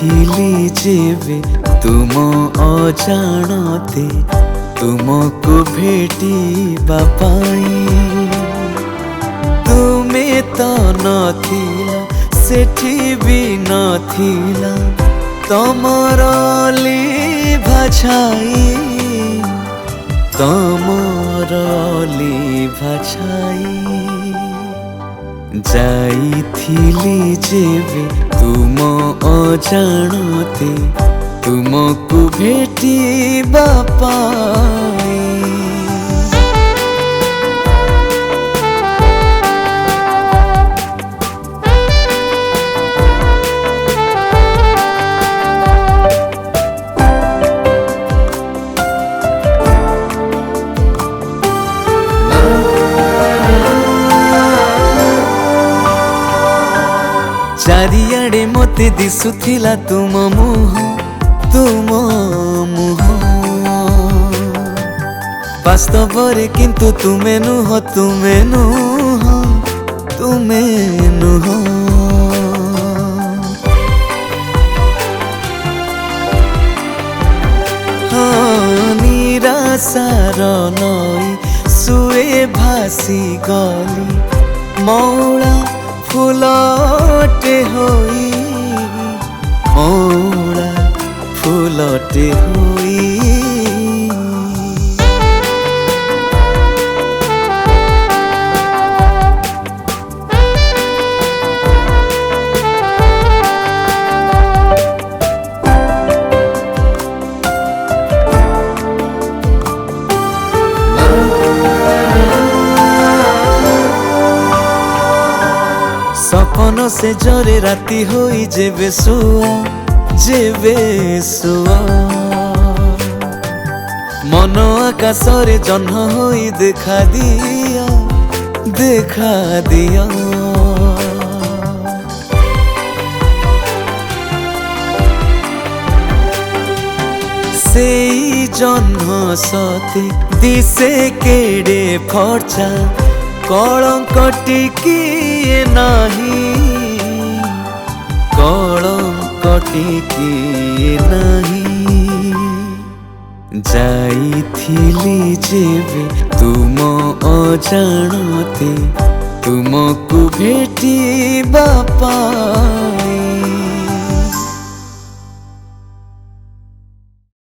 ଯାଇଥିଲି ଯେବେ ତୁମ ଅଜାଣତେ ତୁମକୁ ଭେଟିବା ପାଇଁ। ତୁମେ ତ ନଥିଲ ସେଠି ବି ନଥିଲା ତମର ଲିଭା ଛାଇ, ତମର ଲିଭା ଛାଇ। ଯାଇଥିଲି ଯେବେ ତୁମ ଅଜାଣତେ ତୁମକୁ ଭେଟିବା ପାଇଁ। ଚାରିଆଡ଼େ ମୋତେ ଦିଶୁଥିଲା ତୁମ ମୁହଁ, ତୁମ ମୁହଁ। ବାସ୍ତବରେ କିନ୍ତୁ ତୁମେ ନୁହଁ, ତୁମେ ନୁହଁ, ତୁମେ ନୁହଁ। ନିରାଶାର ନଈ ସୁଏ ଭାସି ଗଲି ମଉଳା ଫୁଲଟେ ହୋଇ, ମଉଳା ଫୁଲଟେ ହୋଇ। ସପନ ସେ ଜରେ ରାତି ହୋଇ ଯେବେ ଶୁଆ, ଯେବେ ଶୁଆ। ମନ ଆକାଶରେ ଜହ୍ନ ହୋଇ ଦେଖା ଦିଅ, ଦେଖା ଦିଅ। ସେଇ ଜହ୍ନ ସତେ ଦିଶେ କେଡ଼େ ଫର୍ଚ୍ଚା, କଳଙ୍କ ଟିକିଏ ନାହିଁ, କଳଙ୍କ ଟିକିଏ ନାହିଁ। ଯାଇଥିଲି ଯେବେ ତୁମ ଅଜାଣତେ ତୁମକୁ ଭେଟିବା ପାଇଁ।